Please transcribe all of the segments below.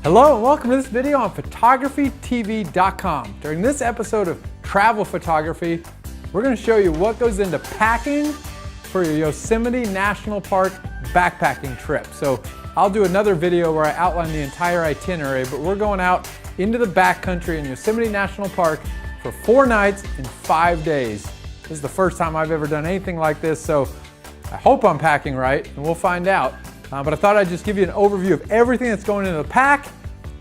Hello and welcome to this video on photographytv.com. During this episode of Travel Photography, we're going to show you what goes into packing for your Yosemite National Park backpacking trip. So I'll do another video where I outline the entire itinerary, but we're going out into the backcountry in Yosemite National Park for 4 nights and 5 days. This is the first time I've ever done anything like this, so I hope I'm packing right, and we'll find out. But I thought I'd just give you an overview of everything that's going into the pack,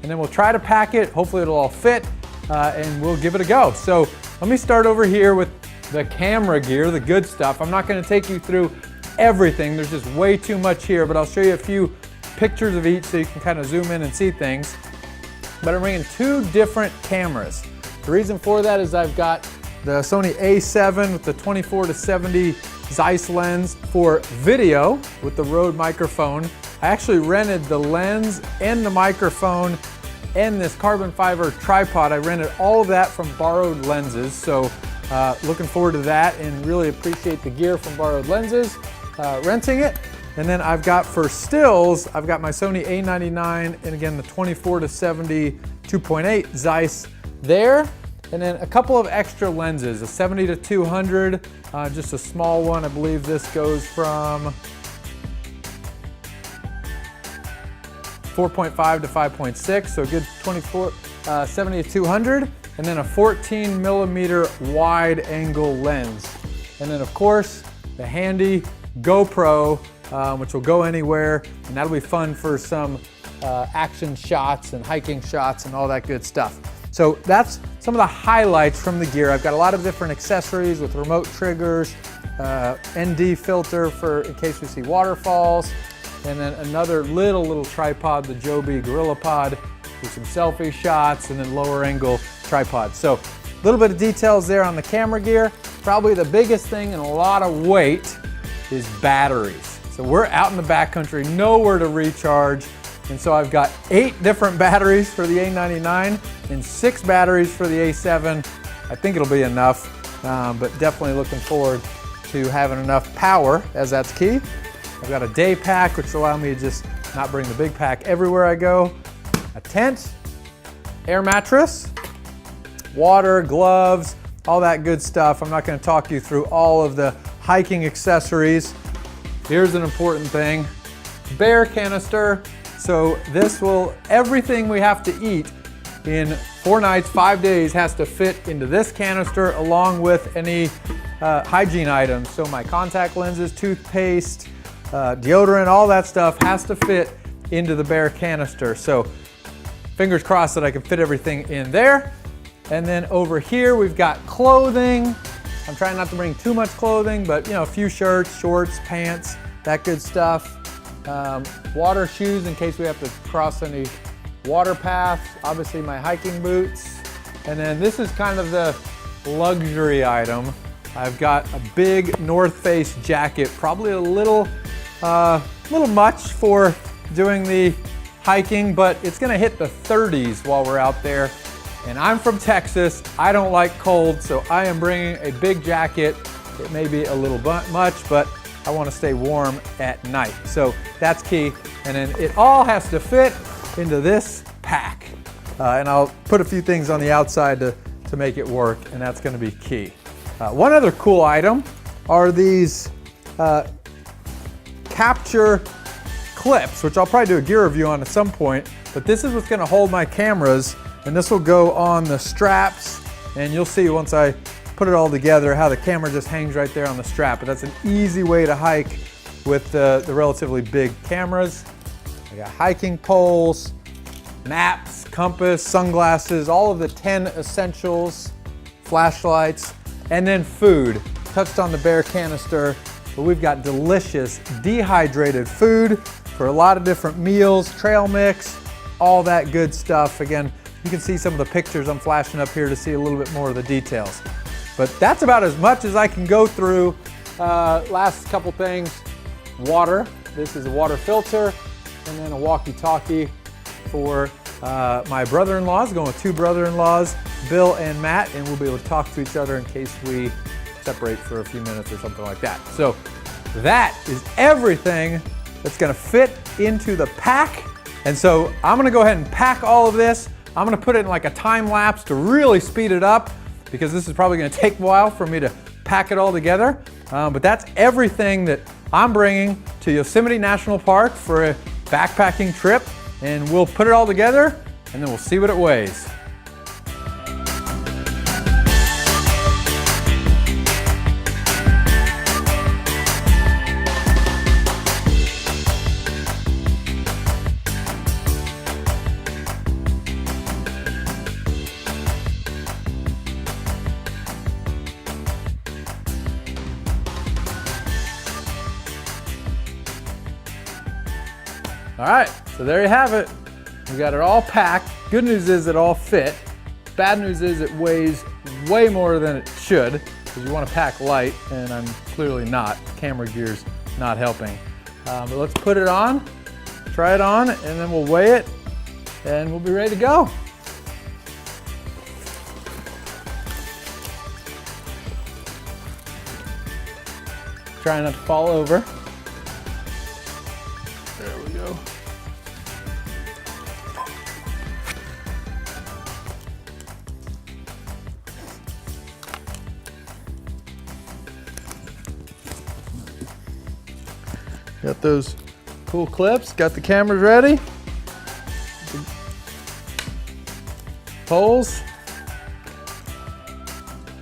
and then we'll try to pack it. Hopefully it'll all fit, and we'll give it a go. So let me start over here with the camera gear, the good stuff. I'm not going to take you through everything. There's just way too much here, but I'll show you a few pictures of each so you can kind of zoom in and see things. But I'm bringing 2 different cameras. The reason for that is I've got the Sony A7 with the 24-70 Zeiss lens for video with the Rode microphone. I actually rented the lens and the microphone and this carbon fiber tripod. I rented all of that from Borrowed Lenses, so looking forward to that and really appreciate the gear from Borrowed Lenses, renting it. And then I've got for stills, I've got my Sony A99 and again the 24-70 2.8 Zeiss there. And then a couple of extra lenses, a 70-200, just a small one. I believe this goes from 4.5 to 5.6, so a good 70-200, and then a 14 millimeter wide angle lens. And then of course, the handy GoPro, which will go anywhere, and that'll be fun for some action shots and hiking shots and all that good stuff. So that's some of the highlights from the gear. I've got a lot of different accessories with remote triggers, ND filter for in case we see waterfalls, and then another little tripod, the Joby Gorilla Pod, with some selfie shots, and then lower angle tripod. So a little bit of details there on the camera gear. Probably the biggest thing and a lot of weight is batteries. So we're out in the backcountry, nowhere to recharge. And so I've got 8 different batteries for the A99 and 6 batteries for the A7. I think it'll be enough, but definitely looking forward to having enough power, as that's key. I've got a Daypack, which will allow me to just not bring the big pack everywhere I go. A tent, air mattress, water, gloves, all that good stuff. I'm not going to talk you through all of the hiking accessories. Here's an important thing, bear canister. So this will, everything we have to eat in 4 nights, 5 days has to fit into this canister along with any hygiene items. So my contact lenses, toothpaste, deodorant, all that stuff has to fit into the bear canister. So fingers crossed that I can fit everything in there. And then over here we've got clothing. I'm trying not to bring too much clothing, but you know, a few shirts, shorts, pants, that good stuff. Water shoes in case we have to cross any water paths, obviously my hiking boots, and then this is kind of the luxury item. I've got a big North Face jacket, probably a little much for doing the hiking, but it's gonna hit the 30s while we're out there. And I'm from Texas, I don't like cold, so I am bringing a big jacket. It may be a little much, but I want to stay warm at night. So that's key. And then it all has to fit into this pack. And I'll put a few things on the outside to make it work, and that's going to be key. One other cool item are these capture clips, which I'll probably do a gear review on at some point, but this is what's going to hold my cameras, and this will go on the straps, and you'll see once I put it all together how the camera just hangs right there on the strap. But that's an easy way to hike with the relatively big cameras. I got hiking poles, maps, compass, sunglasses, all of the 10 essentials, flashlights, and then food. Touched on the bear canister, but we've got delicious dehydrated food for a lot of different meals, trail mix, all that good stuff. Again, you can see some of the pictures I'm flashing up here to see a little bit more of the details. But that's about as much as I can go through. Last couple things, water. This is a water filter, and then a walkie-talkie for my brother-in-laws, going with 2 brother-in-laws, Bill and Matt, and we'll be able to talk to each other in case we separate for a few minutes or something like that. So that is everything that's gonna fit into the pack And so I'm gonna go ahead and pack all of this. I'm gonna put it in like a time lapse to really speed it up, because this is probably gonna take a while for me to pack it all together. But that's everything that I'm bringing to Yosemite National Park for a backpacking trip. And we'll put it all together and then we'll see what it weighs. All right, so there you have it. We got it all packed. Good news is it all fit. Bad news is it weighs way more than it should, because you want to pack light, and I'm clearly not. Camera gear's not helping. But let's put it on, try it on, and then we'll weigh it, and we'll be ready to go. Try not to fall over. There we go. Got those cool clips, got the cameras ready. Poles.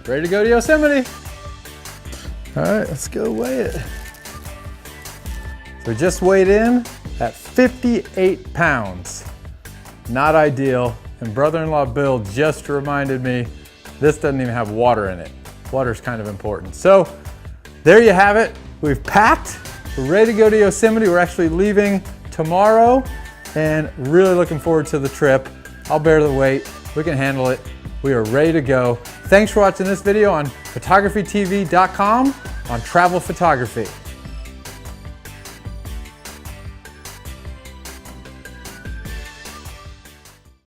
Ready to go to Yosemite. All right, let's go weigh it. So just weighed in at 58 pounds. Not ideal. And brother-in-law Bill just reminded me this doesn't even have water in it. Water's kind of important. So there you have it. We've packed. We're ready to go to Yosemite. We're actually leaving tomorrow and really looking forward to the trip. I'll bear the weight. We can handle it. We are ready to go. Thanks for watching this video on photographytv.com on travel photography.